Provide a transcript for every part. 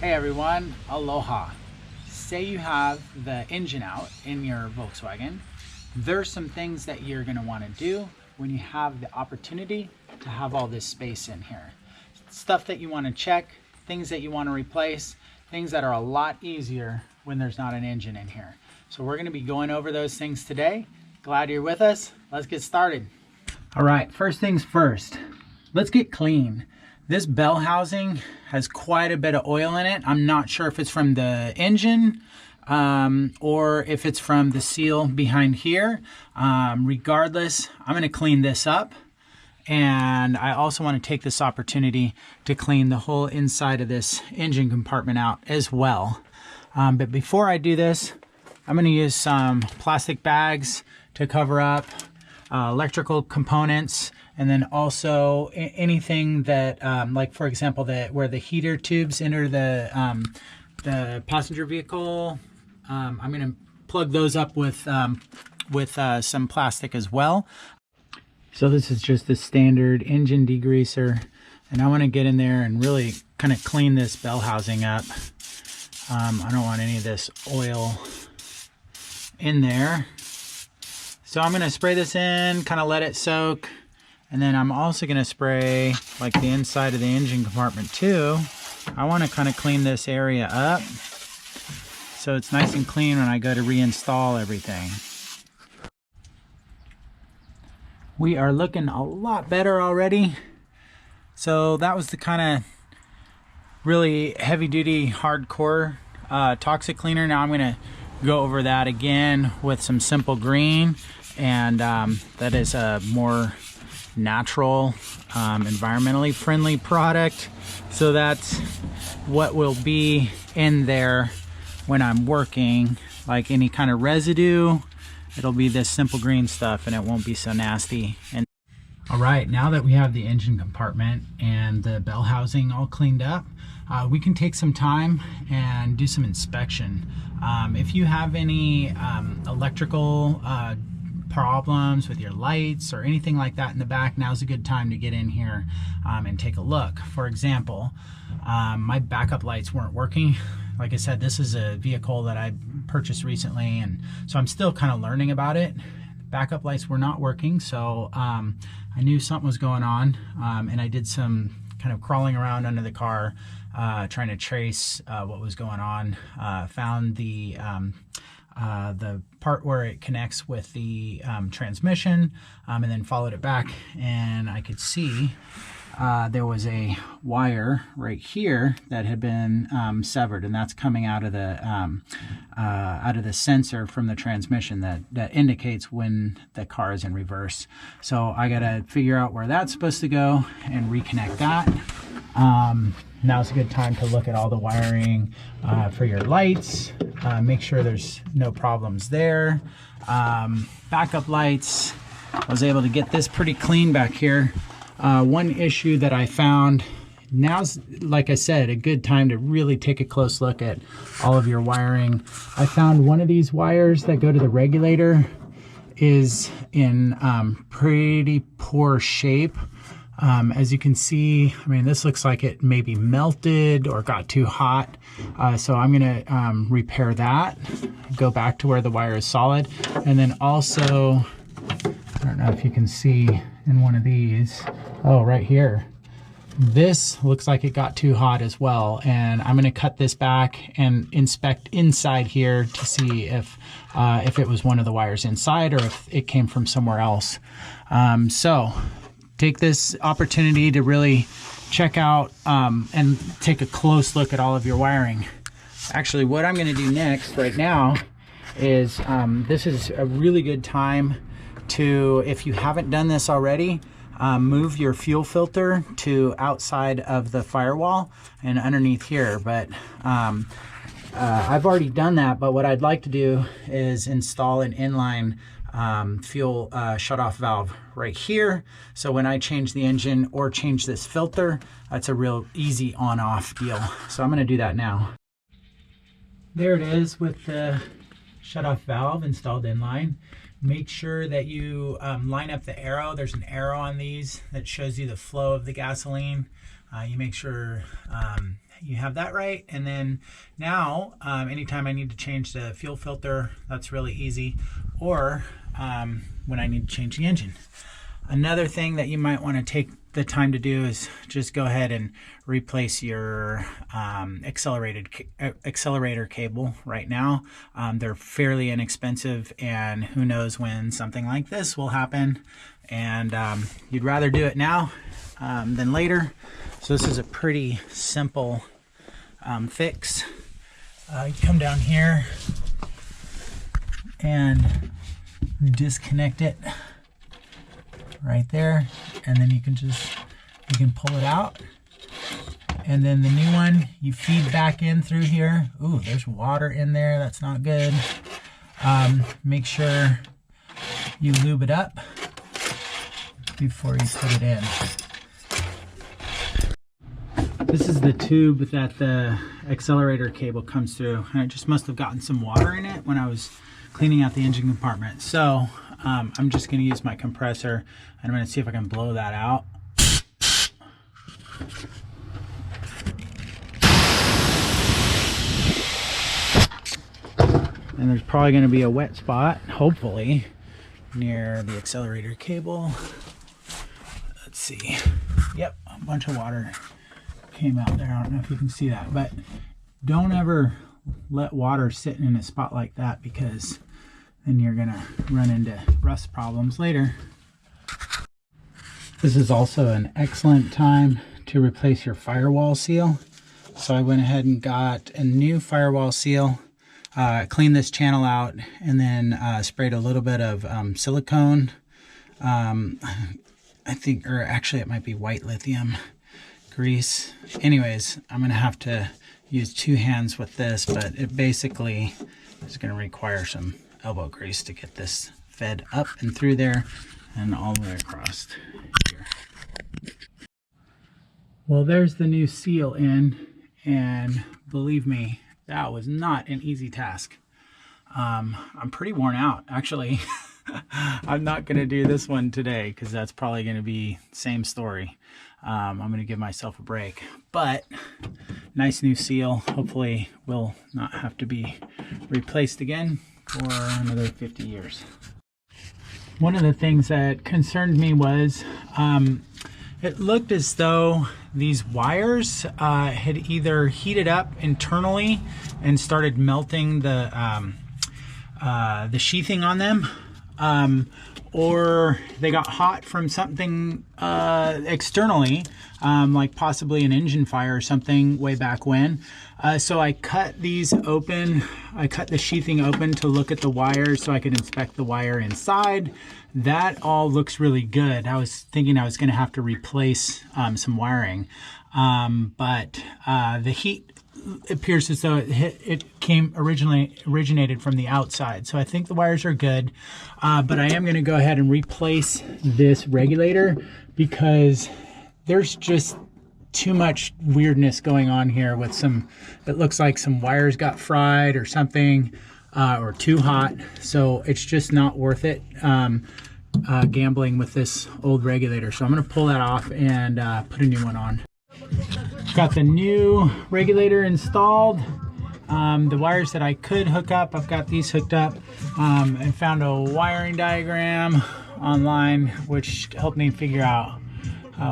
Hey everyone, aloha. Say you have the engine out in your Volkswagen. There's some things that you're going to want to do when you have the opportunity to have all this space in here. Stuff that you want to check, things that you want to replace, things that are a lot easier when there's not an engine in here. So we're going to be going over those things today. Glad you're with us. Let's get started. All right, first things first, let's get clean. This bell housing has quite a bit of oil in it. I'm not sure if it's from the engine or if it's from the seal behind here. Regardless, I'm going to clean this up. And I also want to take this opportunity to clean the whole inside of this engine compartment out as well. But before I do this, I'm going to use some plastic bags to cover up electrical components, and then also anything that, like for example, where the heater tubes enter the passenger vehicle. I'm going to plug those up with some plastic as well. So this is just the standard engine degreaser, and I want to get in there and really kind of clean this bell housing up. I don't want any of this oil in there. So I'm going to spray this in, kind of let it soak. And then I'm also going to spray like the inside of the engine compartment too. I want to kind of clean this area up so it's nice and clean when I go to reinstall everything. We are looking a lot better already. So that was the kind of really heavy duty hardcore toxic cleaner. Now I'm going to go over that again with some Simple Green, and that is a more natural, environmentally friendly product. So that's what will be in there when I'm working. Like any kind of residue, it'll be this Simple Green stuff, and it won't be so nasty. And all right, now that we have the engine compartment and the bell housing all cleaned up, we can take some time and do some inspection. If you have any electrical problems with your lights or anything like that in the back, now's a good time to get in here and take a look. For example, my backup lights weren't working. Like I said, this is a vehicle that I purchased recently, and so I'm still kind of learning about it. Backup lights were not working, so I knew something was going on, and I did some kind of crawling around under the car trying to trace what was going on. Found the part where it connects with the transmission, and then followed it back, and I could see there was a wire right here that had been severed, and that's coming out of the sensor from the transmission that indicates when the car is in reverse. So I gotta figure out where that's supposed to go and reconnect that. Now's a good time to look at all the wiring for your lights. Make sure there's no problems there. Backup lights, I was able to get this pretty clean back here. One issue that I found, now's, like I said, a good time to really take a close look at all of your wiring. I found one of these wires that go to the regulator is in pretty poor shape. As you can see, I mean, this looks like it maybe melted or got too hot. So I'm going to repair that, go back to where the wire is solid. And then also, I don't know if you can see in one of these, oh, right here. This looks like it got too hot as well. And I'm going to cut this back and inspect inside here to see if it was one of the wires inside or if it came from somewhere else. So take this opportunity to really check out and take a close look at all of your wiring. Actually, what I'm going to do next right now is this is a really good time to, if you haven't done this already, move your fuel filter to outside of the firewall and underneath here. But I've already done that, but what I'd like to do is install an inline fuel shutoff valve right here. So when I change the engine or change this filter, that's a real easy on-off deal. So I'm going to do that now. There it is with the shutoff valve installed inline. Make sure that you line up the arrow. There's an arrow on these that shows you the flow of the gasoline. You make sure you have that right. And then now, anytime I need to change the fuel filter, that's really easy. Or when I need to change the engine. Another thing that you might want to take the time to do is just go ahead and replace your accelerator cable right now. They're fairly inexpensive, and who knows when something like this will happen. And you'd rather do it now than later. So this is a pretty simple fix. You come down here and disconnect it right there, and then you can pull it out, and then the new one you feed back in through here. Ooh, there's water in there, that's not good. Make sure you lube it up before you put it in. This is the tube that the accelerator cable comes through, and it just must have gotten some water in it when I was cleaning out the engine compartment. So I'm just going to use my compressor, and I'm going to see if I can blow that out. And there's probably going to be a wet spot, hopefully, near the accelerator cable. Let's see. Yep, a bunch of water came out there. I don't know if you can see that, but don't ever let water sit in a spot like that, because then you're gonna run into rust problems later. This is also an excellent time to replace your firewall seal. So I went ahead and got a new firewall seal, cleaned this channel out, and then sprayed a little bit of silicone. I think, or actually it might be white lithium grease. Anyways, I'm gonna have to use 2 hands with this, but it basically is gonna require some elbow grease to get this fed up and through there and all the way across here. Well, there's the new seal in, and believe me, that was not an easy task. I'm pretty worn out, actually. I'm not going to do this one today because that's probably going to be same story. I'm going to give myself a break, but nice new seal. Hopefully will not have to be replaced again for another 50 years. One of the things that concerned me was it looked as though these wires had either heated up internally and started melting the sheathing on them, or they got hot from something externally, like possibly an engine fire or something way back when. So I cut these open. I cut the sheathing open to look at the wires so I could inspect the wire inside. That all looks really good. I was thinking I was going to have to replace some wiring, but the heat appears as though it originated from the outside. So I think the wires are good, but I am going to go ahead and replace this regulator because there's just too much weirdness going on here with some, it looks like some wires got fried or something, or too hot. So it's just not worth it gambling with this old regulator. So I'm going to pull that off and put a new one on. Got the new regulator installed. The wires that I could hook up, I've got these hooked up. I found a wiring diagram online which helped me figure out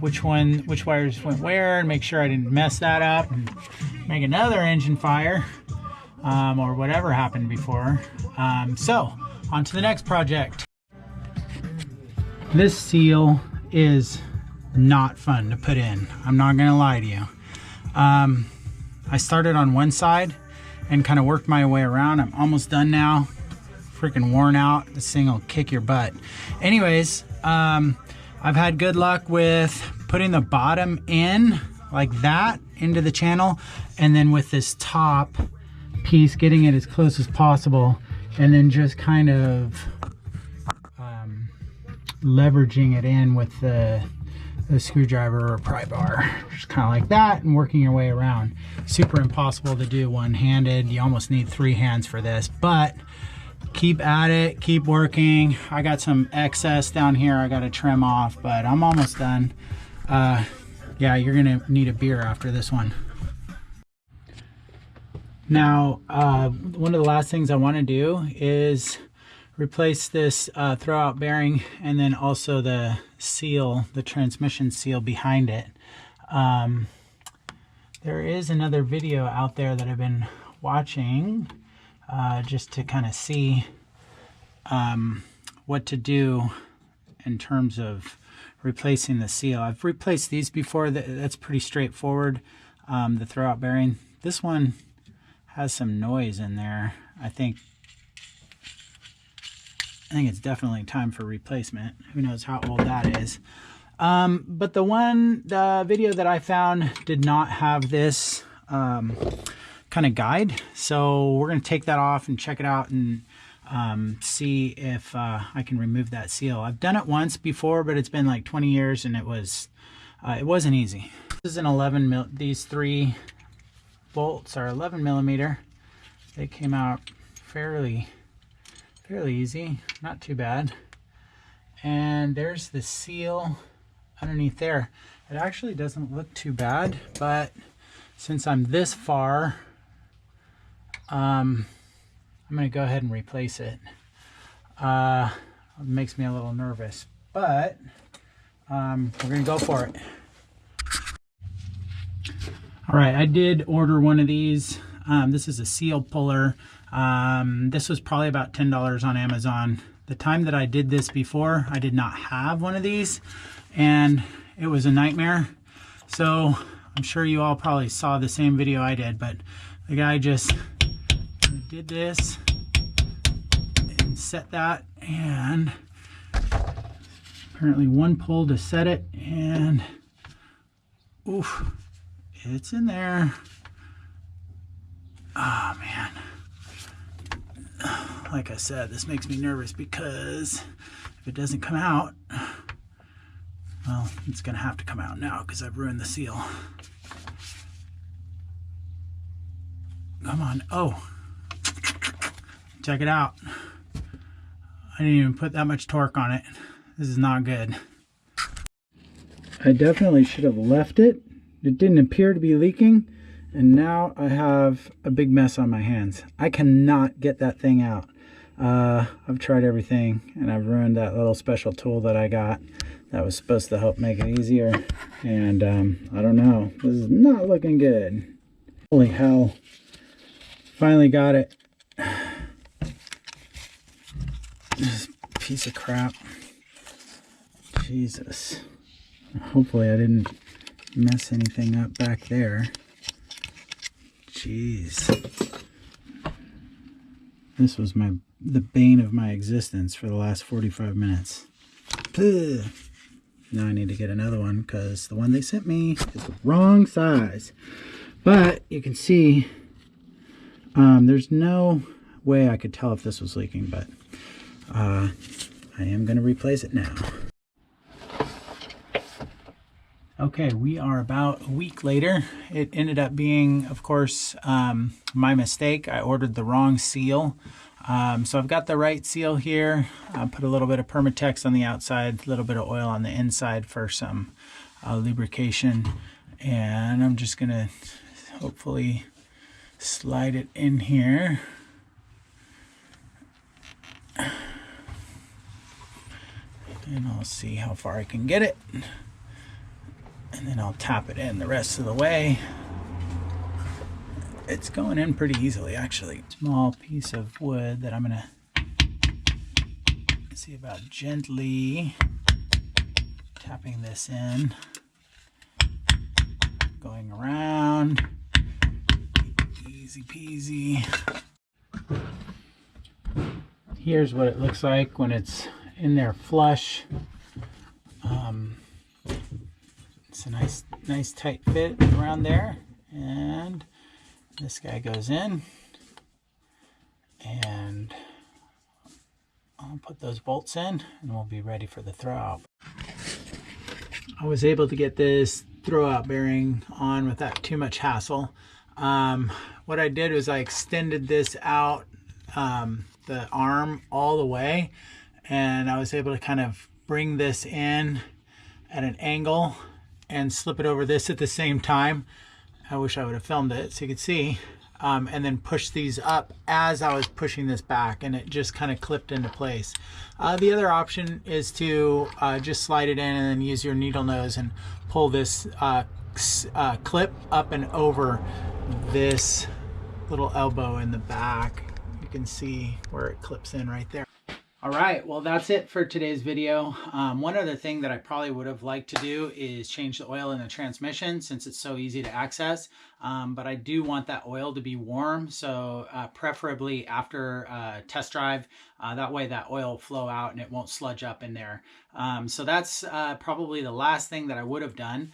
which wires went where and make sure I didn't mess that up and make another engine fire or whatever happened before. So on to the next project. This seal is not fun to put in. I'm not gonna lie to you. I started on one side and kind of worked my way around. I'm almost done now. Freaking worn out. This thing will kick your butt. Anyways, I've had good luck with putting the bottom in like that into the channel, and then with this top piece getting it as close as possible, and then just kind of leveraging it in with the screwdriver or pry bar, just kind of like that, and working your way around. Super impossible to do one-handed. You almost need 3 hands for this, but keep at it, keep working. I got some excess down here I got to trim off, but I'm almost done. Yeah, you're gonna need a beer after this one. Now, one of the last things I want to do is replace this throwout bearing, and then also the seal, the transmission seal behind it. There is another video out there that I've been watching just to kind of see what to do in terms of replacing the seal. I've replaced these before. That's pretty straightforward, the throwout bearing. This one has some noise in there. I think it's definitely time for replacement. Who knows how old that is. But the video that I found did not have this kind of guide. So we're going to take that off and check it out and see if I can remove that seal. I've done it once before, but it's been like 20 years and it wasn't easy. This is an 11 mil. These 3 bolts are 11 millimeter. They came out fairly easy, not too bad. And there's the seal underneath there. It actually doesn't look too bad, but since I'm this far, I'm gonna go ahead and replace it. It makes me a little nervous, but we're gonna go for it. All right, I did order one of these. This is a seal puller. This was probably about $10 on Amazon. The time that I did this before, I did not have one of these, and it was a nightmare. So I'm sure you all probably saw the same video I did, but the guy just did this and set that, and apparently one pull to set it, and oof, it's in there. Oh man. Like I said, this makes me nervous because if it doesn't come out, well, it's gonna have to come out now because I've ruined the seal. Come on. Oh, check it out. I didn't even put that much torque on it. This is not good. I definitely should have left it. It didn't appear to be leaking, and now I have a big mess on my hands. I cannot get that thing out. I've tried everything, and I've ruined that little special tool that I got that was supposed to help make it easier, and I don't know. This is not looking good. Holy hell. Finally got it. This piece of crap. Jesus. Hopefully I didn't mess anything up back there. Jeez. This was the bane of my existence for the last 45 minutes. Ugh. Now I need to get another one because the one they sent me is the wrong size. But you can see there's no way I could tell if this was leaking, but I am going to replace it now. Okay, we are about a week later. It ended up being, of course, my mistake. I ordered the wrong seal. So I've got the right seal here. I put a little bit of Permatex on the outside, a little bit of oil on the inside for some lubrication. And I'm just gonna hopefully slide it in here. And I'll see how far I can get it. And then I'll tap it in the rest of the way. It's going in pretty easily, actually. Small piece of wood that I'm gonna see about gently tapping this in, going around, easy peasy. Here's what it looks like when it's in there flush. It's a nice tight fit around there, and this guy goes in, and I'll put those bolts in and we'll be ready for the throw out. I was able to get this throw out bearing on without too much hassle. What I did was I extended this out the arm all the way, and I was able to kind of bring this in at an angle and slip it over this at the same time. I wish I would have filmed it so you could see. And then push these up as I was pushing this back, and it just kind of clipped into place. The other option is to just slide it in and then use your needle nose and pull this clip up and over this little elbow in the back. You can see where it clips in right there. All right, well, that's it for today's video. One other thing that I probably would have liked to do is change the oil in the transmission, since it's so easy to access. But I do want that oil to be warm, so preferably after test drive. That way that oil will flow out and it won't sludge up in there. So that's probably the last thing that I would have done.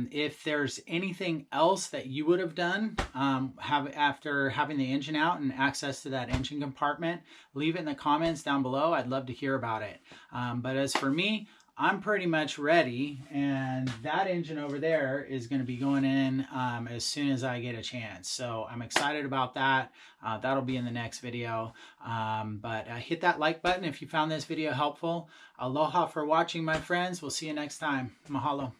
If there's anything else that you would have done after having the engine out and access to that engine compartment, leave it in the comments down below. I'd love to hear about it. But as for me, I'm pretty much ready, and that engine over there is going to be going in as soon as I get a chance. So I'm excited about that. That'll be in the next video. But hit that like button if you found this video helpful. Aloha for watching, my friends. We'll see you next time. Mahalo.